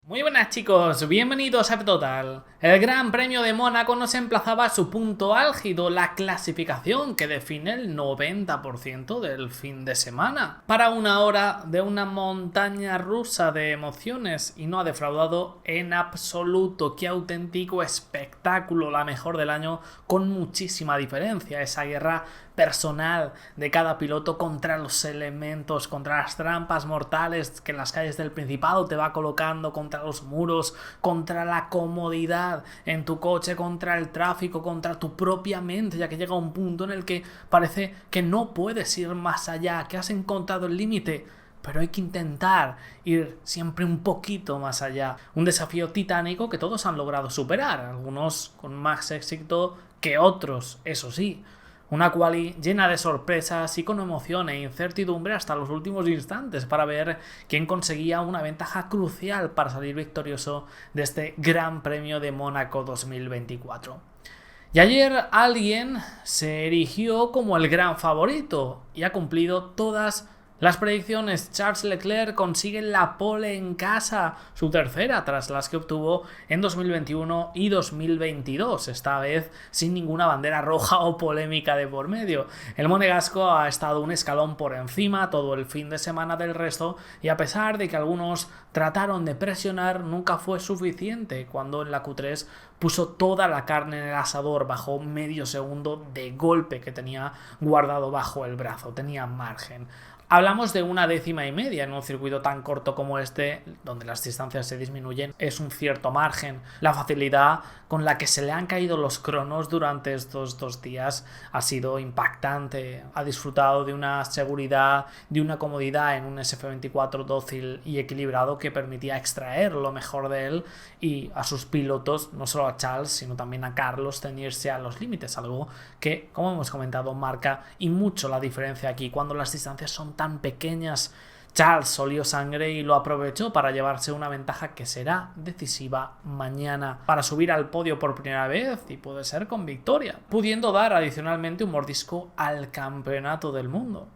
Muy buenas chicos, bienvenidos a F-Total. El Gran Premio de Mónaco nos emplazaba a su punto álgido, la clasificación que define el 90% del fin de semana. Para una hora de una montaña rusa de emociones y no ha defraudado en absoluto. Qué auténtico espectáculo, la mejor del año con muchísima diferencia. Esa guerra personal de cada piloto contra los elementos, contra las trampas mortales que en las calles del Principado te va colocando, contra los muros, contra la comodidad en tu coche, contra el tráfico, contra tu propia mente, ya que llega un punto en el que parece que no puedes ir más allá, que has encontrado el límite, pero hay que intentar ir siempre un poquito más allá. Un desafío titánico que todos han logrado superar, algunos con más éxito que otros, eso sí. Una quali llena de sorpresas y con emoción e incertidumbre hasta los últimos instantes para ver quién conseguía una ventaja crucial para salir victorioso de este Gran Premio de Mónaco 2024. Y ayer alguien se erigió como el gran favorito y ha cumplido todas las predicciones. Charles Leclerc consigue la pole en casa, su tercera tras las que obtuvo en 2021 y 2022, esta vez sin ninguna bandera roja o polémica de por medio. El monegasco ha estado un escalón por encima todo el fin de semana del resto y a pesar de que algunos trataron de presionar, nunca fue suficiente cuando en la Q3 puso toda la carne en el asador bajo medio segundo de golpe que tenía guardado bajo el brazo, tenía margen. Hablamos de una décima y media en un circuito tan corto como este, donde las distancias se disminuyen, es un cierto margen. La facilidad con la que se le han caído los cronos durante estos 2 días ha sido impactante. Ha disfrutado de una seguridad, de una comodidad en un SF24 dócil y equilibrado que permitía extraer lo mejor de él y a sus pilotos, no solo a Charles, sino también a Carlos, ceñirse a los límites, algo que, como hemos comentado, marca y mucho la diferencia aquí cuando las distancias son tan pequeñas. Charles olió sangre y lo aprovechó para llevarse una ventaja que será decisiva mañana para subir al podio por primera vez y puede ser con victoria, pudiendo dar adicionalmente un mordisco al campeonato del mundo.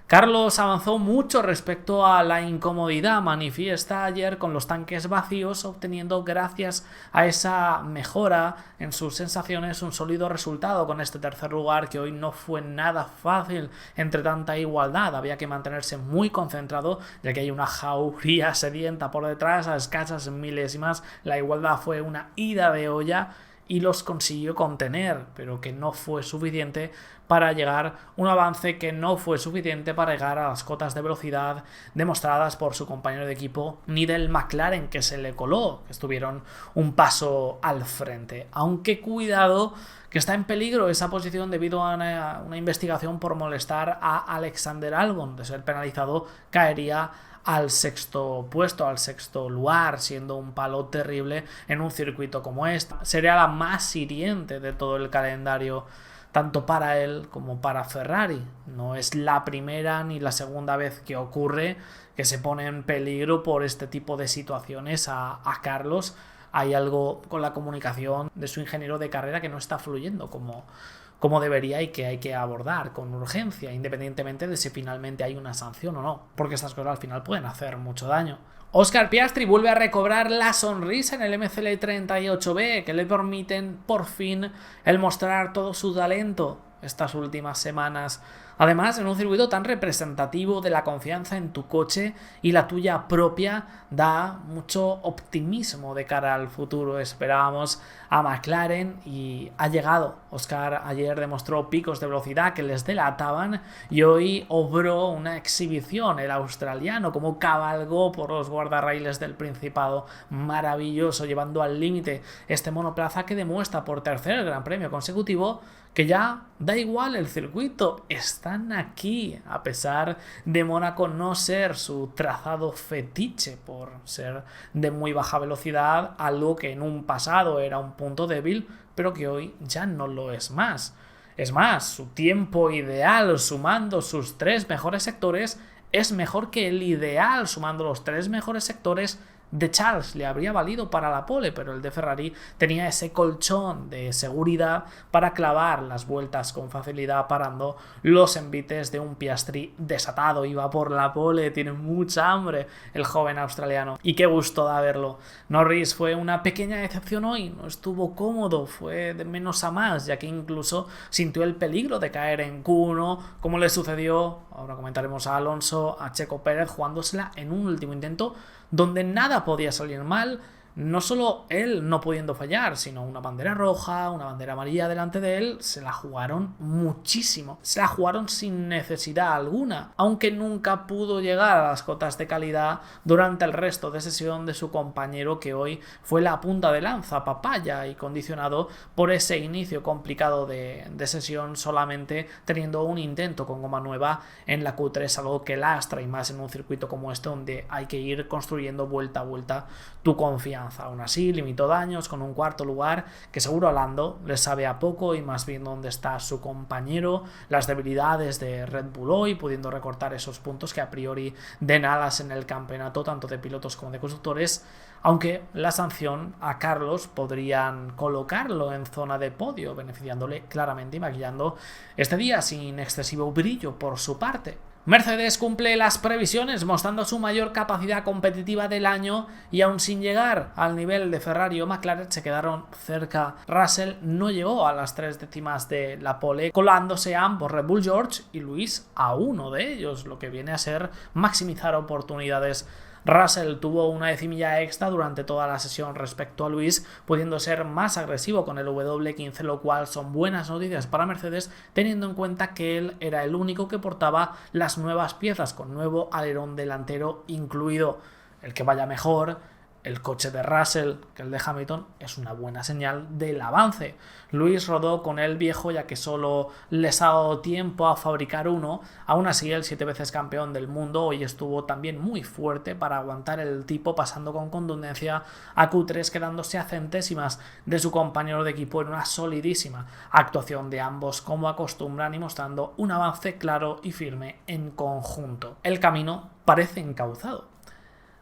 Carlos avanzó mucho respecto a la incomodidad manifiesta ayer con los tanques vacíos, obteniendo gracias a esa mejora en sus sensaciones un sólido resultado con este tercer lugar que hoy no fue nada fácil entre tanta igualdad. Había que mantenerse muy concentrado ya que hay una jauría sedienta por detrás a escasas milésimas. La igualdad fue una ida de olla y los consiguió contener, pero que no fue suficiente para llegar, un avance que no fue suficiente para llegar a las cotas de velocidad demostradas por su compañero de equipo, ni del McLaren que se le coló, que estuvieron un paso al frente. Aunque cuidado, que está en peligro esa posición debido a una investigación por molestar a Alexander Albon. De ser penalizado, caería al sexto puesto, al sexto lugar, siendo un palo terrible en un circuito como este. Sería la más hiriente de todo el calendario, tanto para él como para Ferrari. No es la primera ni la segunda vez que ocurre que se pone en peligro por este tipo de situaciones a Carlos. Hay algo con la comunicación de su ingeniero de carrera que no está fluyendo como debería y que hay que abordar con urgencia, independientemente de si finalmente hay una sanción o no, porque estas cosas al final pueden hacer mucho daño. Oscar Piastri vuelve a recobrar la sonrisa en el MCL 38B, que le permiten por fin el mostrar todo su talento estas últimas semanas. Además, en un circuito tan representativo de la confianza en tu coche y la tuya propia, da mucho optimismo de cara al futuro. Esperábamos a McLaren y ha llegado. Oscar ayer demostró picos de velocidad que les delataban y hoy obró una exhibición el australiano, como cabalgó por los guardarraíles del Principado. Maravilloso, llevando al límite este monoplaza que demuestra por tercer Gran Premio consecutivo que ya da igual el circuito, están aquí, a pesar de Mónaco no ser su trazado fetiche por ser de muy baja velocidad, algo que en un pasado era un punto débil, pero que hoy ya no lo es más. Es más, su tiempo ideal sumando sus 3 mejores sectores es mejor que el ideal sumando los 3 mejores sectores de Charles le habría valido para la pole, pero el de Ferrari tenía ese colchón de seguridad para clavar las vueltas con facilidad, parando los envites de un Piastri desatado. Iba por la pole, tiene mucha hambre el joven australiano, y qué gusto da verlo. Norris fue una pequeña decepción hoy, no estuvo cómodo, fue de menos a más, ya que incluso sintió el peligro de caer en Q1, como le sucedió, ahora comentaremos, a Alonso, a Checo Pérez, jugándosela en un último intento donde nada podía salir mal. No solo él no pudiendo fallar, sino una bandera roja, una bandera amarilla delante de él, se la jugaron muchísimo. Se la jugaron sin necesidad alguna, aunque nunca pudo llegar a las cotas de calidad durante el resto de sesión de su compañero, que hoy fue la punta de lanza, papaya, y condicionado por ese inicio complicado de sesión, solamente teniendo un intento con goma nueva en la Q3, algo que lastra, y más en un circuito como este donde hay que ir construyendo vuelta a vuelta tu confianza. Aún así, limitó daños con un cuarto lugar que seguro a Lando le sabe a poco, y más bien dónde está su compañero, las debilidades de Red Bull hoy, pudiendo recortar esos puntos que a priori den alas en el campeonato, tanto de pilotos como de constructores, aunque la sanción a Carlos podrían colocarlo en zona de podio, beneficiándole claramente y maquillando este día sin excesivo brillo por su parte. Mercedes cumple las previsiones, mostrando su mayor capacidad competitiva del año, y aún sin llegar al nivel de Ferrari o McLaren se quedaron cerca. Russell no llegó a las 3 décimas de la pole, colándose a ambos Red Bull George y Luis a uno de ellos, lo que viene a ser maximizar oportunidades. Russell tuvo una decimilla extra durante toda la sesión respecto a Luis, pudiendo ser más agresivo con el W15, lo cual son buenas noticias para Mercedes, teniendo en cuenta que él era el único que portaba las nuevas piezas, con nuevo alerón delantero incluido. El que vaya mejor el coche de Russell que el de Hamilton es una buena señal del avance. Luis rodó con el viejo, ya que solo les ha dado tiempo a fabricar uno. Aún así, el 7 veces campeón del mundo hoy estuvo también muy fuerte para aguantar el tipo, pasando con contundencia a Q3, quedándose a centésimas de su compañero de equipo en una solidísima actuación de ambos, como acostumbran, y mostrando un avance claro y firme en conjunto. El camino parece encauzado.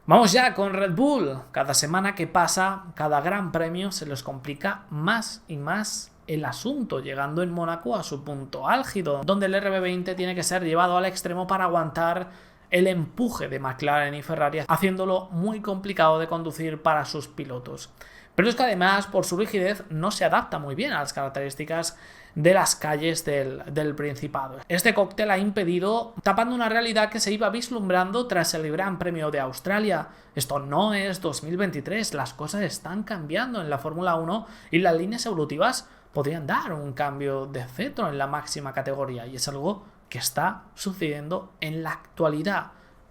Vamos ya con Red Bull. Cada semana que pasa, cada gran premio se les complica más y más el asunto, llegando en Mónaco a su punto álgido, donde el RB20 tiene que ser llevado al extremo para aguantar el empuje de McLaren y Ferrari, haciéndolo muy complicado de conducir para sus pilotos. Pero es que además, por su rigidez, no se adapta muy bien a las características de las calles del Principado. Este cóctel ha impedido, tapando una realidad que se iba vislumbrando tras el Gran Premio de Australia. Esto no es 2023, las cosas están cambiando en la Fórmula 1 y las líneas evolutivas podrían dar un cambio de cetro en la máxima categoría, y es algo que está sucediendo en la actualidad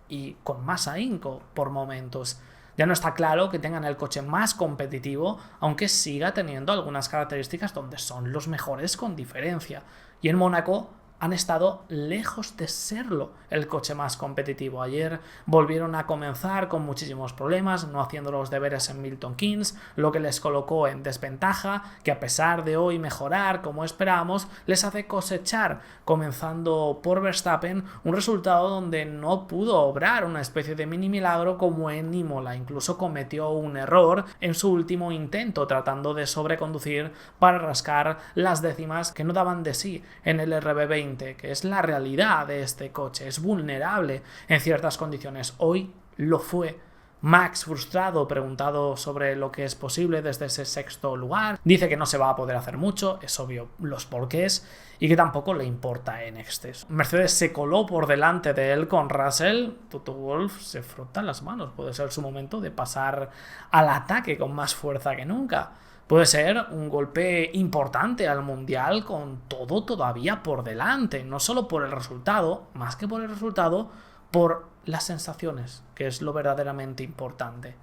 y con más ahínco por momentos. Ya no está claro que tengan el coche más competitivo, aunque siga teniendo algunas características donde son los mejores con diferencia. Y en Mónaco han estado lejos de serlo el coche más competitivo. Ayer volvieron a comenzar con muchísimos problemas, no haciendo los deberes en Milton Keynes, lo que les colocó en desventaja, que a pesar de hoy mejorar como esperábamos, les hace cosechar, comenzando por Verstappen, un resultado donde no pudo obrar una especie de mini milagro como en Imola. Incluso cometió un error en su último intento, tratando de sobreconducir para rascar las décimas que no daban de sí en el RB20, que es la realidad de este coche. Es vulnerable en ciertas condiciones. Hoy lo fue. Max, frustrado, preguntado sobre lo que es posible desde ese sexto lugar, dice que no se va a poder hacer mucho, es obvio los porqués, y que tampoco le importa en exceso. Mercedes se coló por delante de él con Russell. Toto Wolff se frota las manos. Puede ser su momento de pasar al ataque con más fuerza que nunca. Puede ser un golpe importante al Mundial, con todo todavía por delante, no solo por el resultado, más que por el resultado, por las sensaciones, que es lo verdaderamente importante.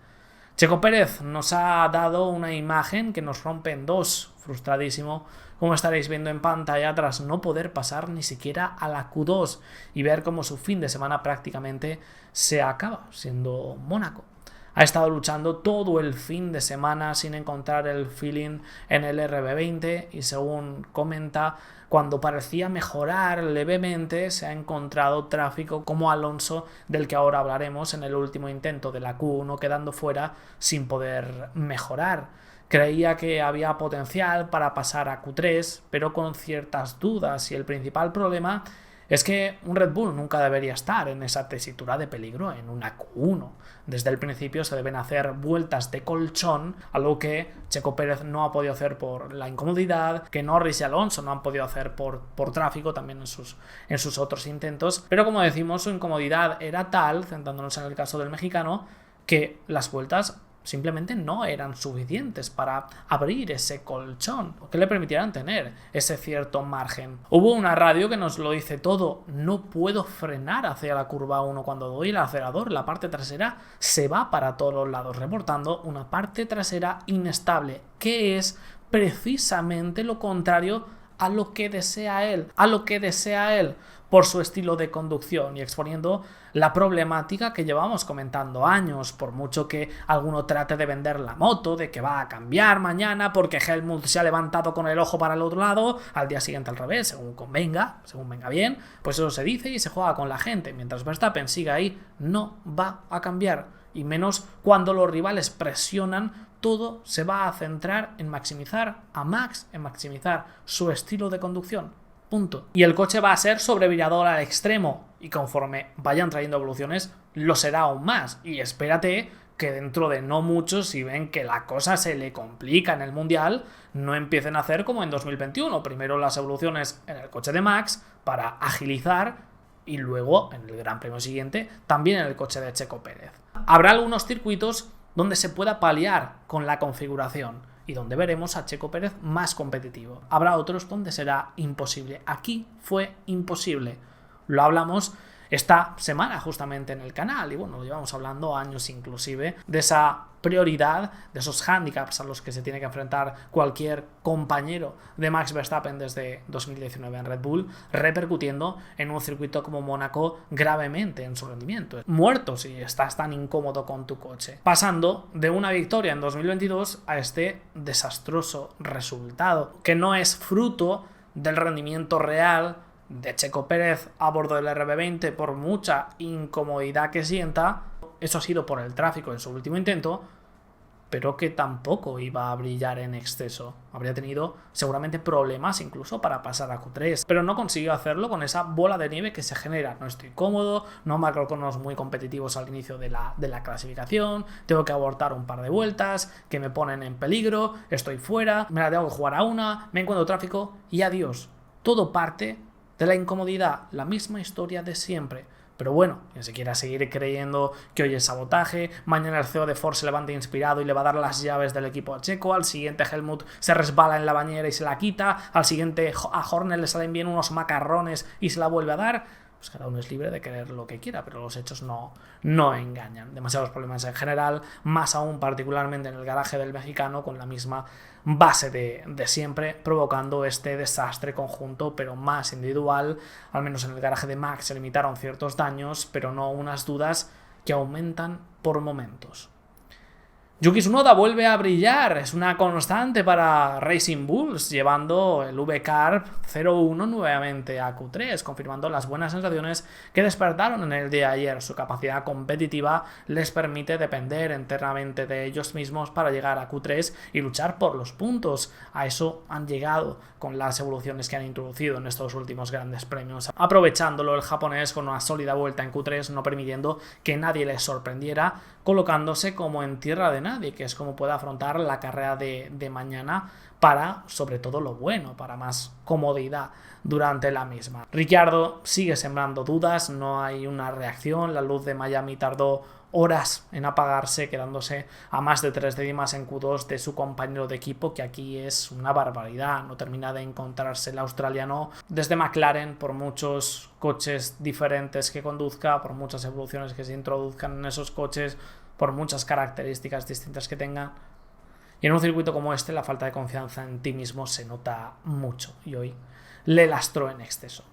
Checo Pérez nos ha dado una imagen que nos rompe en dos, frustradísimo, como estaréis viendo en pantalla, tras no poder pasar ni siquiera a la Q2 y ver cómo su fin de semana prácticamente se acaba, siendo Mónaco. ha estado luchando todo el fin de semana sin encontrar el feeling en el RB20 y según comenta, cuando parecía mejorar levemente se ha encontrado tráfico como Alonso, del que ahora hablaremos, en el último intento de la Q1 quedando fuera sin poder mejorar. Creía que había potencial para pasar a Q3, pero con ciertas dudas, y el principal problema es que un Red Bull nunca debería estar en esa tesitura de peligro en una Q1. Desde el principio se deben hacer vueltas de colchón, algo que Checo Pérez no ha podido hacer por la incomodidad, que Norris y Alonso no han podido hacer por tráfico también en sus otros intentos. Pero como decimos, su incomodidad era tal, centrándonos en el caso del mexicano, que las vueltas simplemente no eran suficientes para abrir ese colchón que le permitieran tener ese cierto margen. Hubo una radio que nos lo dice todo: no puedo frenar hacia la curva 1 cuando doy el acelerador, la parte trasera se va para todos los lados, reportando una parte trasera inestable, que es precisamente lo contrario a lo que desea él por su estilo de conducción, y exponiendo la problemática que llevamos comentando años. Por mucho que alguno trate de vender la moto, de que va a cambiar mañana porque Helmut se ha levantado con el ojo para el otro lado, al día siguiente al revés, según venga bien, pues eso se dice y se juega con la gente. Mientras Verstappen siga ahí, no va a cambiar, y menos cuando los rivales presionan. Todo se va a centrar en maximizar a Max, en maximizar su estilo de conducción. Punto. Y el coche va a ser sobrevirador al extremo, y conforme vayan trayendo evoluciones lo será aún más. Y espérate que dentro de no mucho, si ven que la cosa se le complica en el Mundial, no empiecen a hacer como en 2021. Primero las evoluciones en el coche de Max para agilizar, y luego en el Gran Premio siguiente también en el coche de Checo Pérez. Habrá algunos circuitos donde se pueda paliar con la configuración y donde veremos a Checo Pérez más competitivo. Habrá otros donde será imposible. Aquí fue imposible. Lo hablamos esta semana justamente en el canal, y bueno, lo llevamos hablando años inclusive, de esa prioridad, de esos handicaps a los que se tiene que enfrentar cualquier compañero de Max Verstappen desde 2019 en Red Bull, repercutiendo en un circuito como Mónaco gravemente en su rendimiento. Muerto si estás tan incómodo con tu coche. Pasando de una victoria en 2022 a este desastroso resultado, que no es fruto del rendimiento real de Checo Pérez a bordo del RB20, por mucha incomodidad que sienta. Eso ha sido por el tráfico en su último intento, pero que tampoco iba a brillar en exceso. Habría tenido seguramente problemas incluso para pasar a Q3, pero no consiguió hacerlo con esa bola de nieve que se genera. No estoy cómodo, no marco cronos muy competitivos al inicio de la clasificación, tengo que abortar un par de vueltas que me ponen en peligro, estoy fuera, me la tengo que jugar a una, me encuentro tráfico y adiós. Todo parte de la incomodidad, la misma historia de siempre. Pero bueno, quien se quiera seguir creyendo que hoy es sabotaje, mañana el CEO de Ford se levanta inspirado y le va a dar las llaves del equipo a Checo, al siguiente Helmut se resbala en la bañera y se la quita, al siguiente a Horner le salen bien unos macarrones y se la vuelve a dar. Pues cada uno es libre de querer lo que quiera, pero los hechos no engañan. Demasiados problemas en general, más aún particularmente en el garaje del mexicano, con la misma base de siempre, provocando este desastre conjunto, pero más individual. Al menos en el garaje de Max se limitaron ciertos daños, pero no unas dudas que aumentan por momentos. Yuki Tsunoda vuelve a brillar, es una constante para Racing Bulls, llevando el V-Carb 0-1 nuevamente a Q3, confirmando las buenas sensaciones que despertaron en el día de ayer. Su capacidad competitiva les permite depender enteramente de ellos mismos para llegar a Q3 y luchar por los puntos. A eso han llegado con las evoluciones que han introducido en estos últimos grandes premios, aprovechándolo el japonés con una sólida vuelta en Q3, no permitiendo que nadie les sorprendiera, colocándose como en tierra de nadie, que es como puede afrontar la carrera de mañana para, sobre todo, lo bueno, para más comodidad durante la misma. Ricciardo sigue sembrando dudas, no hay una reacción, la luz de Miami tardó horas en apagarse, quedándose a más de 3 décimas en Q2 de su compañero de equipo, que aquí es una barbaridad. No termina de encontrarse el australiano desde McLaren, por muchos coches diferentes que conduzca, por muchas evoluciones que se introduzcan en esos coches, por muchas características distintas que tengan. Y en un circuito como este la falta de confianza en ti mismo se nota mucho, y hoy le lastró en exceso.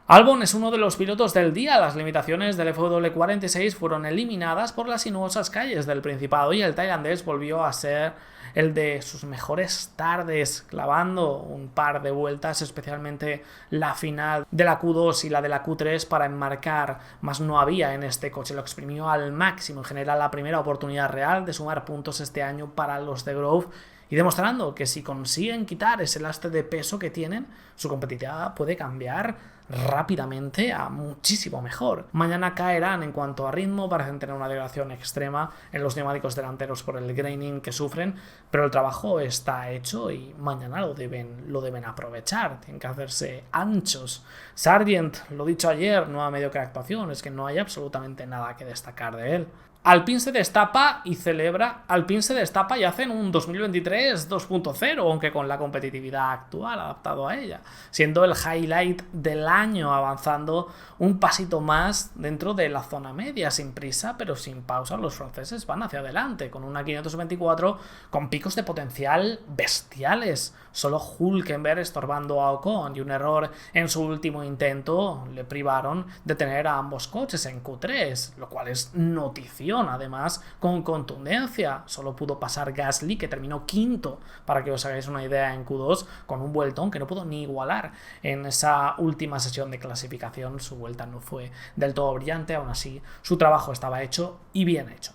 Albon es uno de los pilotos del día. Las limitaciones del FW46 fueron eliminadas por las sinuosas calles del Principado y el tailandés volvió a ser el de sus mejores tardes, clavando un par de vueltas, especialmente la final de la Q2 y la de la Q3 para enmarcar, más no había en este coche, lo exprimió al máximo. En general, la primera oportunidad real de sumar puntos este año para los de Grove, y demostrando que si consiguen quitar ese lastre de peso que tienen, su competitividad puede cambiar rápidamente a muchísimo mejor. Mañana caerán en cuanto a ritmo, parecen tener una degradación extrema en los neumáticos delanteros por el graining que sufren, pero el trabajo está hecho y mañana lo deben aprovechar, tienen que hacerse anchos. Sargent, lo dicho ayer, nueva mediocre actuación, es que no hay absolutamente nada que destacar de él. Alpine se destapa y hacen un 2023 2.0, aunque con la competitividad actual adaptado a ella, siendo el highlight del año, avanzando un pasito más dentro de la zona media, sin prisa pero sin pausa. Los franceses van hacia adelante con una 524 con picos de potencial bestiales, solo Hülkenberg estorbando a Ocon, y un error en su último intento le privaron de tener a ambos coches en Q3, lo cual es notición. Además, con contundencia, solo pudo pasar Gasly, que terminó quinto, para que os hagáis una idea, en Q2, con un vueltón que no pudo ni igualar en esa última sesión de clasificación. Su vuelta no fue del todo brillante, aún así su trabajo estaba hecho y bien hecho.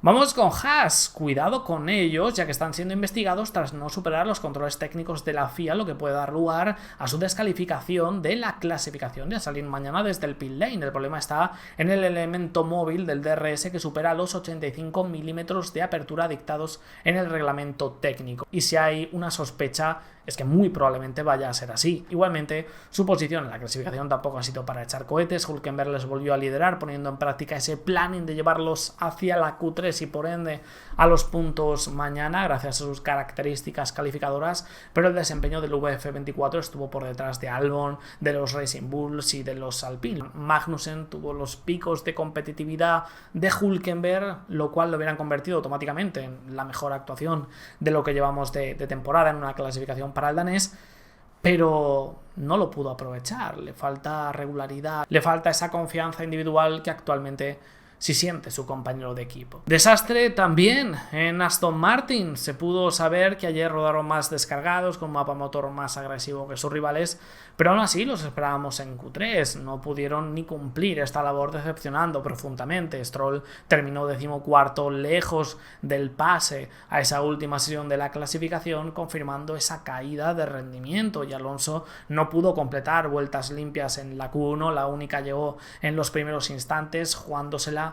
Vamos con Haas, cuidado con ellos, ya que están siendo investigados tras no superar los controles técnicos de la FIA, lo que puede dar lugar a su descalificación de la clasificación de salir mañana desde el pit lane. El problema está en el elemento móvil del DRS, que supera los 85 milímetros de apertura dictados en el reglamento técnico, y si hay una sospecha es que muy probablemente vaya a ser así. Igualmente, su posición en la clasificación tampoco ha sido para echar cohetes. Hülkenberg les volvió a liderar, poniendo en práctica ese planning de llevarlos hacia la Q3 y por ende a los puntos mañana, gracias a sus características calificadoras, pero el desempeño del VF24 estuvo por detrás de Albon, de los Racing Bulls y de los Alpine. Magnussen tuvo los picos de competitividad de Hülkenberg, lo cual lo hubieran convertido automáticamente en la mejor actuación de lo que llevamos de temporada en una clasificación para el danés, pero no lo pudo aprovechar. Le falta regularidad, le falta esa confianza individual que actualmente sí siente su compañero de equipo. Desastre también en Aston Martin. Se pudo saber que ayer rodaron más descargados, con un mapa motor más agresivo que sus rivales, pero aún así los esperábamos en Q3. No pudieron ni cumplir esta labor, decepcionando profundamente. Stroll terminó 14º, lejos del pase a esa última sesión de la clasificación, confirmando esa caída de rendimiento, y Alonso no pudo completar vueltas limpias en la Q1. La única llegó en los primeros instantes, jugándosela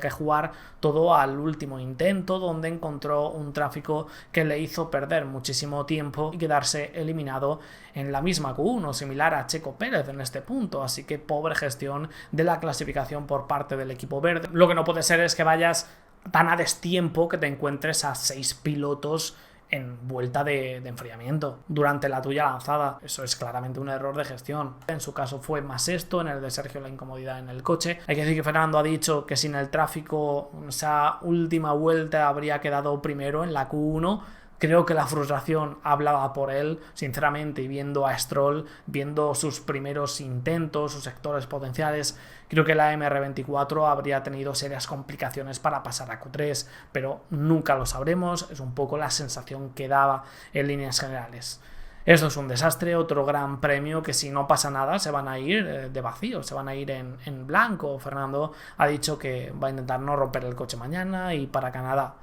que jugar todo al último intento, donde encontró un tráfico que le hizo perder muchísimo tiempo y quedarse eliminado en la misma Q1, similar a Checo Pérez en este punto. Así que pobre gestión de la clasificación por parte del equipo verde. Lo que no puede ser es que vayas tan a destiempo que te encuentres a 6 pilotos en vuelta de enfriamiento durante la tuya lanzada. Eso es claramente un error de gestión. En su caso fue más esto, en el de Sergio la incomodidad en el coche. Hay que decir que Fernando ha dicho que sin el tráfico esa última vuelta habría quedado primero en la Q1. Creo que la frustración hablaba por él, sinceramente, y viendo a Stroll, viendo sus primeros intentos, sus sectores potenciales, creo que la MR24 habría tenido serias complicaciones para pasar a Q3, pero nunca lo sabremos. Es un poco la sensación que daba en líneas generales. Esto es un desastre, otro gran premio que si no pasa nada se van a ir de vacío, se van a ir en blanco. Fernando ha dicho que va a intentar no romper el coche mañana y para Canadá.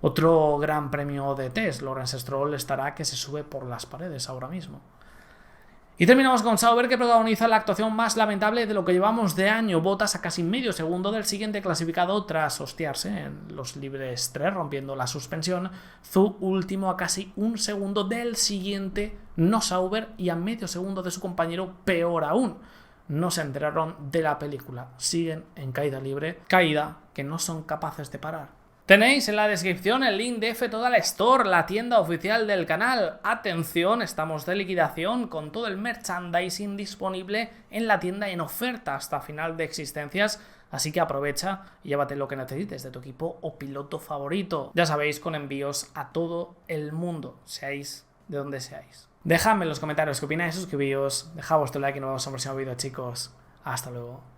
Otro gran premio de test, Lawrence Stroll estará que se sube por las paredes ahora mismo. Y terminamos con Sauber, que protagoniza la actuación más lamentable de lo que llevamos de año. Bottas a casi medio segundo del siguiente clasificado tras hostiarse en los libres 3, rompiendo la suspensión. Zhou último a casi un segundo del siguiente no Sauber y a medio segundo de su compañero, peor aún. No se enteraron de la película, siguen en caída libre, caída que no son capaces de parar. Tenéis en la descripción el link de F-Total Store, la tienda oficial del canal. Atención, estamos de liquidación con todo el merchandising disponible en la tienda en oferta hasta final de existencias. Así que aprovecha y llévate lo que necesites de tu equipo o piloto favorito. Ya sabéis, con envíos a todo el mundo, seáis de donde seáis. Dejadme en los comentarios qué opináis, suscribíos, dejad vuestro like y nos vemos en el próximo vídeo, chicos. Hasta luego.